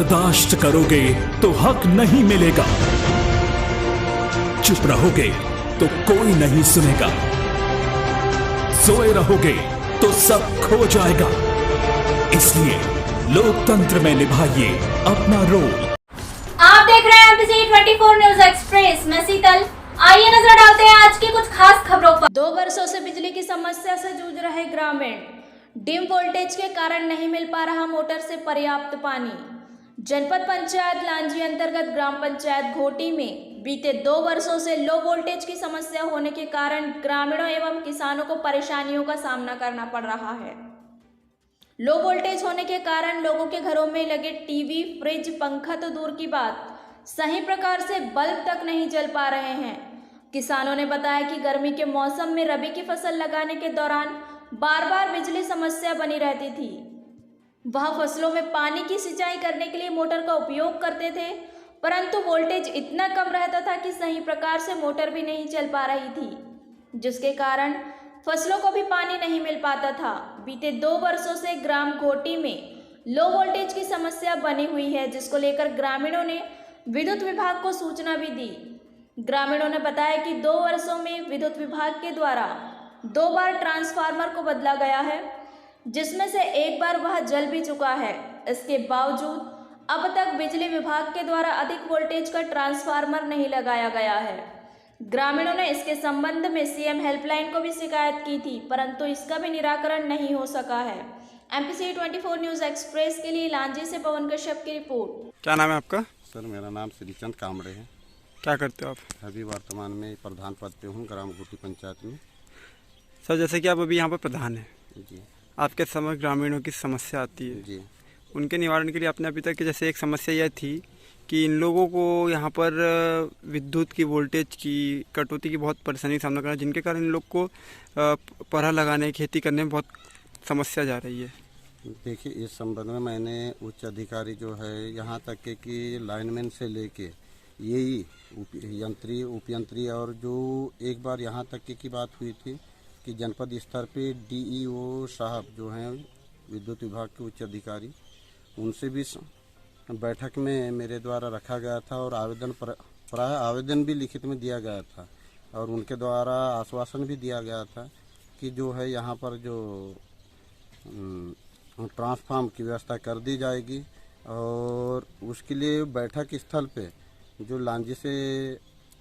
बर्दाश्त करोगे तो हक नहीं मिलेगा, चुप रहोगे तो कोई नहीं सुनेगा, सोए रहोगे तो सब खो जाएगा। इसलिए लोकतंत्र में निभाइए अपना रोल। आप देख रहे हैं एमपीसी 24 न्यूज एक्सप्रेस में शीतल। आइए नजर डालते हैं आज की कुछ खास खबरों पर। 2 वर्षों से बिजली की समस्या से जूझ रहे ग्रामीण। डिम वोल्टेज के कारण नहीं मिल पा रहा मोटर से पर्याप्त पानी। जनपद पंचायत लांजी अंतर्गत ग्राम पंचायत घोटी में बीते 2 वर्षों से लो वोल्टेज की समस्या होने के कारण ग्रामीणों एवं किसानों को परेशानियों का सामना करना पड़ रहा है। लो वोल्टेज होने के कारण लोगों के घरों में लगे टीवी, फ्रिज, पंखा तो दूर की बात, सही प्रकार से बल्ब तक नहीं जल पा रहे हैं। किसानों ने बताया कि गर्मी के मौसम में रबी की फसल लगाने के दौरान बार बार बिजली समस्या बनी रहती थी। वह फसलों में पानी की सिंचाई करने के लिए मोटर का उपयोग करते थे, परंतु वोल्टेज इतना कम रहता था कि सही प्रकार से मोटर भी नहीं चल पा रही थी, जिसके कारण फसलों को भी पानी नहीं मिल पाता था। बीते 2 वर्षों से ग्राम घोटी में लो वोल्टेज की समस्या बनी हुई है, जिसको लेकर ग्रामीणों ने विद्युत विभाग को सूचना भी दी। ग्रामीणों ने बताया कि 2 वर्षों में विद्युत विभाग के द्वारा 2 बार ट्रांसफार्मर को बदला गया है, जिसमें से 1 बार वह जल भी चुका है। इसके बावजूद अब तक बिजली विभाग के द्वारा अधिक वोल्टेज का ट्रांसफार्मर नहीं लगाया गया है। ग्रामीणों ने इसके संबंध में सीएम हेल्पलाइन को भी शिकायत की थी, परंतु इसका भी निराकरण नहीं हो सका है। एमपीसी 24 न्यूज एक्सप्रेस के लिए लांजी से पवन कश्यप की रिपोर्ट। क्या नाम है आपका? सर मेरा नाम श्रीचंद कामड़े है। क्या करते हो आप? अभी वर्तमान में प्रधान पद पे हूँ ग्राम घोटी पंचायत में। सर जैसे कि आप अभी यहाँ पर प्रधान हैं जी, आपके समय ग्रामीणों की समस्या आती है जी, उनके निवारण के लिए आपने अभी तक जैसे एक समस्या यह थी कि इन लोगों को यहाँ पर विद्युत की वोल्टेज की कटौती की बहुत परेशानी का सामना करना, जिनके कारण इन लोग को पराह लगाने, खेती करने में बहुत समस्या जा रही है। देखिए इस संबंध में मैंने उच्च अधिकारी जो है यहाँ तक के कि लाइनमैन से लेके यही उपयंत्री और जो एक बार यहाँ तक की बात हुई थी कि जनपद स्तर पे डीईओ साहब जो हैं विद्युत विभाग के उच्च अधिकारी, उनसे भी बैठक में मेरे द्वारा रखा गया था और प्राय आवेदन भी लिखित में दिया गया था और उनके द्वारा आश्वासन भी दिया गया था कि जो है यहाँ पर जो ट्रांसफार्म की व्यवस्था कर दी जाएगी। और उसके लिए बैठक स्थल पे जो लांजी से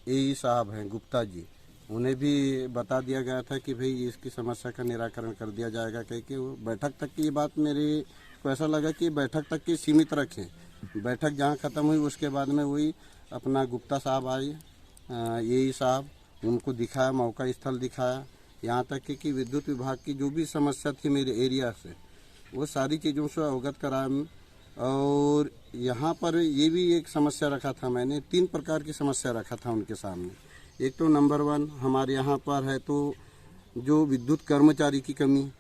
एई साहब हैं गुप्ता जी, उन्हें भी बता दिया गया था कि भाई इसकी समस्या का निराकरण कर दिया जाएगा। क्योंकि वो बैठक तक की ये बात मेरे को ऐसा लगा कि बैठक तक की सीमित रखें। बैठक जहाँ ख़त्म हुई उसके बाद में वही अपना गुप्ता साहब आए, एई साहब, उनको दिखाया, मौका स्थल दिखाया, यहाँ तक कि विद्युत विभाग की जो भी समस्या थी मेरे एरिया से वो सारी चीज़ों से अवगत कराया। और यहाँ पर ये भी एक समस्या रखा था, मैंने 3 प्रकार की समस्या रखा था उनके सामने। एक तो नंबर 1 हमारे यहाँ पर है तो जो विद्युत कर्मचारी की कमी,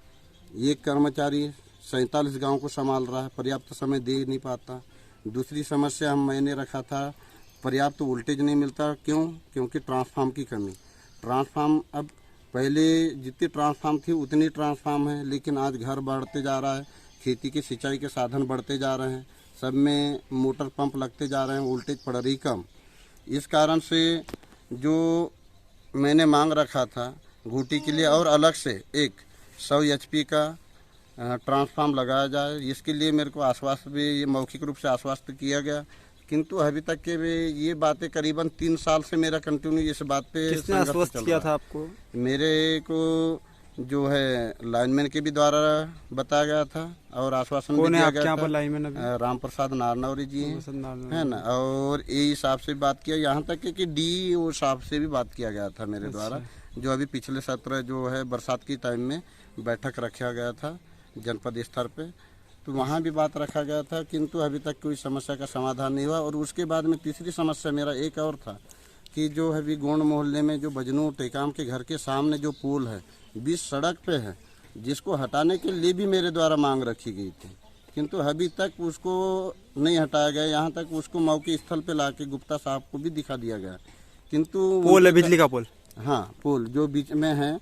एक कर्मचारी 47 गांव को संभाल रहा है, पर्याप्त समय दे नहीं पाता। दूसरी समस्या मैंने रखा था पर्याप्त वोल्टेज नहीं मिलता। क्यों? क्योंकि ट्रांसफार्म की कमी। ट्रांसफार्म अब पहले जितनी ट्रांसफार्म थी उतनी ट्रांसफार्म है, लेकिन आज घर बढ़ते जा रहा है, खेती के सिंचाई के साधन बढ़ते जा रहे हैं, सब में मोटर पंप लगते जा रहे हैं, वोल्टेज पड़ रही कम। इस कारण से जो मैंने मांग रखा था घोटी के लिए और अलग से एक 100 HP का ट्रांसफार्म लगाया जाए, इसके लिए मेरे को आश्वासन भी ये मौखिक रूप से आश्वस्त किया गया। किंतु अभी तक के ये बातें करीबन 3 साल से मेरा कंटिन्यू इस बात पे किसने आश्वस्त किया था आपको? मेरे को जो है लाइनमैन के भी द्वारा बताया गया था और आश्वासन भी दिया गया था। लाइनमैन राम प्रसाद नारनौरी जी है ना, और ए साहब से बात किया, यहाँ तक कि डीईओ साहब से भी बात किया गया था मेरे द्वारा। जो अभी पिछले सत्र जो है बरसात की टाइम में बैठक रखा गया था जनपद स्तर पे, तो वहाँ भी बात रखा गया था, किंतु अभी तक कोई समस्या का समाधान नहीं हुआ। और उसके बाद में तीसरी समस्या मेरा एक और था कि जो है भी गोंड मोहल्ले में जो बजनू टेकाम के घर के सामने जो पुल है बीच सड़क पे है, जिसको हटाने के लिए भी मेरे द्वारा मांग रखी गई थी, किंतु अभी तक उसको नहीं हटाया गया। यहाँ तक उसको मौके स्थल पे लाके गुप्ता साहब को भी दिखा दिया गया, किंतु पोल है, बिजली का पोल। हाँ, पुल जो बीच में है,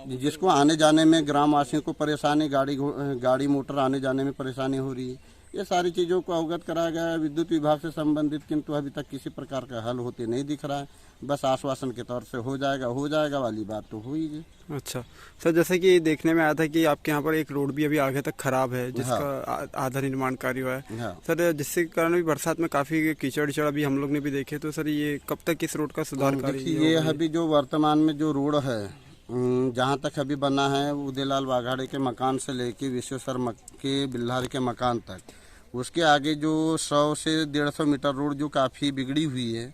जिसको आने जाने में ग्रामवासियों को परेशानी, गाड़ी मोटर आने जाने में परेशानी हो रही है। ये सारी चीज़ों को अवगत कराया गया है विद्युत विभाग से संबंधित, किंतु अभी तक किसी प्रकार का हल होते नहीं दिख रहा है। बस आश्वासन के तौर से हो जाएगा वाली बात तो हुई है। अच्छा सर, जैसे कि देखने में आया था कि आपके यहाँ पर एक रोड भी अभी आगे तक खराब है, जिसका आधा निर्माण कार्य हुआ है। हाँ। सर, जिसके कारण भी बरसात में काफ़ी कीचड़ अभी हम लोग ने भी देखे, तो सर ये कब तक इस रोड का सुधार कार्य? देखिए, ये अभी जो वर्तमान में जो रोड है जहाँ तक अभी बना है उदयलाल वाघाड़े के मकान से लेके विश्वेश्वर के बिल्हार के मकान तक, उसके आगे जो 100 से 150 मीटर रोड जो काफ़ी बिगड़ी हुई है,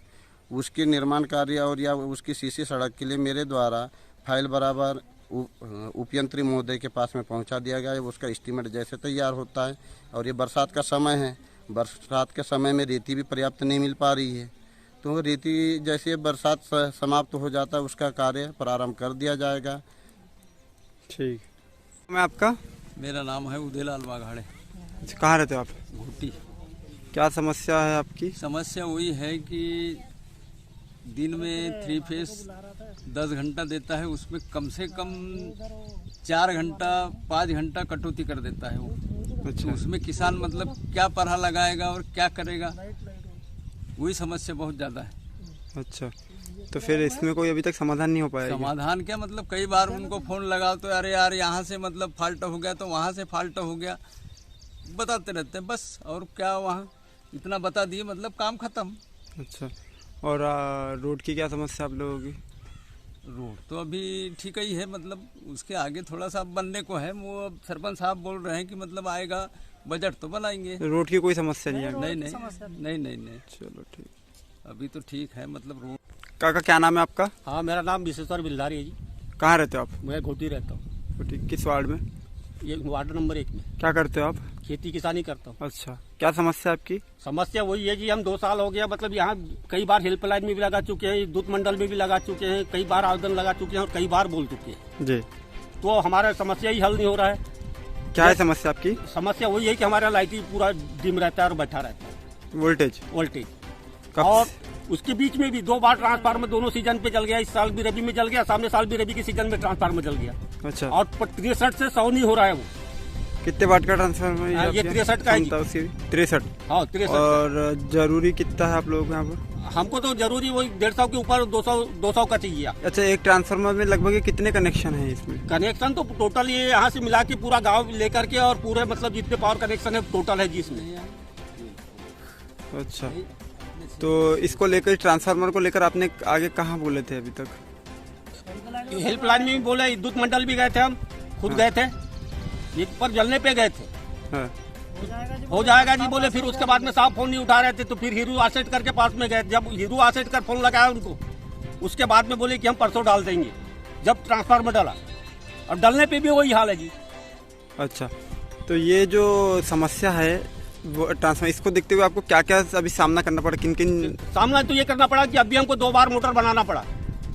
उसके निर्माण कार्य और या उसकी सीसी सड़क के लिए मेरे द्वारा फाइल बराबर उपयंत्री महोदय के पास में पहुंचा दिया गया है। उसका एस्टीमेट जैसे तैयार होता है, और ये बरसात का समय है, बरसात के समय में रेती भी पर्याप्त नहीं मिल पा रही है, तो रेती जैसे बरसात समाप्त हो जाता है उसका कार्य प्रारंभ कर दिया जाएगा। ठीक। मैं आपका? मेरा नाम है उदयलाल वाघाड़े। कहाँ रहते हो आप? घोटी। क्या समस्या है आपकी? समस्या वही है कि दिन में 3 फेस 10 घंटा देता है, उसमें कम से कम 4 घंटा 5 घंटा कटौती कर देता है वो। अच्छा। तो उसमें किसान मतलब क्या परहा लगाएगा और क्या करेगा, वही समस्या बहुत ज़्यादा है। अच्छा, तो फिर इसमें कोई अभी तक समाधान नहीं हो पाया? समाधान क्या मतलब, कई बार उनको फ़ोन लगाओ तो अरे यार यहाँ से मतलब फाल्ट हो गया, तो वहाँ से फाल्ट हो गया, बताते रहते हैं बस। और क्या, वहाँ इतना बता दिए मतलब काम खत्म। अच्छा, और रोड की क्या समस्या आप लोगों की? रोड तो अभी ठीक ही है, मतलब उसके आगे थोड़ा सा बनने को है। वो अब सरपंच साहब बोल रहे हैं कि मतलब आएगा बजट तो बनाएंगे। रोड की कोई समस्या नहीं है? नहीं। चलो ठीक, अभी तो ठीक है मतलब रोड। काका क्या नाम है आपका? हाँ, मेरा नाम विश्वेश्वर बिल्लारी है जी। कहाँ रहते हो आप? मैं घोटी रहता हूँ। ठीक, किस वार्ड में? ये वार्ड नंबर 1 में। क्या करते हो आप? खेती किसानी करता हूँ। अच्छा, क्या समस्या आपकी? समस्या वही है जी, हम 2 साल हो गया मतलब यहाँ कई बार हेल्पलाइन में भी लगा चुके हैं, विद्युत मंडल में भी लगा चुके हैं, कई बार आवेदन लगा चुके हैं और कई बार बोल चुके हैं जी। तो हमारा समस्या ही हल नहीं हो रहा है। क्या है समस्या आपकी? समस्या वही है कि हमारा लाइट ही पूरा डिम रहता है और बैठा रहता है, वोल्टेज। और उसके बीच में भी 2 बार ट्रांसफार्मर दोनों सीजन पे जल गया। इस साल भी रबी में जल गया, सामने साल भी रबी के सीजन में ट्रांसफार्मर जल गया। अच्छा, और 63 से 100 नहीं हो रहा है वो। कितने वाट का ट्रांसफार्मर? ये 63 का है जी। 63। हाँ, 63। और जरूरी कितना है आप लोगों को यहाँ पर? हमको तो जरूरी वही 150 के ऊपर 200 का चाहिए। अच्छा, एक ट्रांसफार्मर में लगभग कितने कनेक्शन है इसमें? कनेक्शन तो टोटल ये यहाँ से मिला के पूरा गांव लेकर के और पूरे मतलब जितने पावर कनेक्शन है टोटल है जी इसमें। अच्छा, तो इसको लेकर, ट्रांसफार्मर को लेकर आपने आगे कहाँ बोले थे अभी तक? हेल्पलाइन में भी बोले, विद्युत मंडल भी गए थे, हम खुद गए थे, एक पर जलने पे गए थे। हाँ। हो जाएगा जी बोले, फिर उसके बाद में साहब फोन नहीं उठा रहे थे, तो फिर हीरू आसेट करके पास में गए। जब हीरू आसेट कर फोन लगाया उनको, उसके बाद में बोले कि हम परसों डाल देंगे। जब ट्रांसफार्मर डाला और डालने पे भी वही हाल है जी। अच्छा, तो ये जो समस्या है वो ट्रांसफार्मर, इसको देखते हुए आपको क्या क्या अभी सामना करना पड़ा? किन सामना तो ये करना पड़ा कि अभी हमको 2 बार मोटर बनाना पड़ा,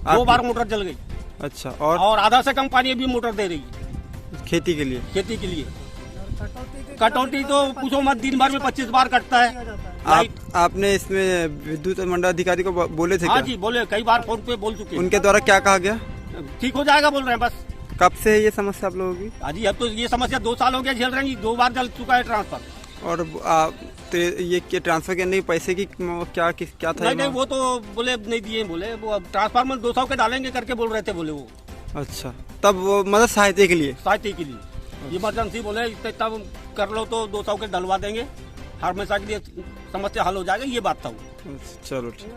2 बार मोटर जल गई। अच्छा, और आधा से कम पानी अभी मोटर दे रही है खेती के लिए? खेती के लिए कटौती तो पूछो मत, दिन भर में 25 बार कटता है। आपने इसमें विद्युत मंडल अधिकारी को बोले थे? हाँ क्या? जी बोले, कई बार फोन पे बोल चुके हैं। उनके द्वारा क्या कहा गया? ठीक हो जाएगा बोल रहे हैं बस। कब से है ये समस्या आप लोगों की? जी, अब तो ये समस्या 2 साल हो गया झेल रहे हैं, 2 बार जल चुका है ट्रांसफर। और तो ये ट्रांसफर करने के पैसे की क्या था? नहीं, वो तो बोले नहीं दिए, बोले वो अब ट्रांसफार्मर 200 के डालेंगे करके बोल रहे थे, बोले वो। अच्छा, तब वो मतलब सहायता के लिए इमरजेंसी बोले तब कर लो तो 200 के डलवा देंगे, हमेशा के लिए समस्या हल हो जाएगा, ये बात था वो। चलो ठीक।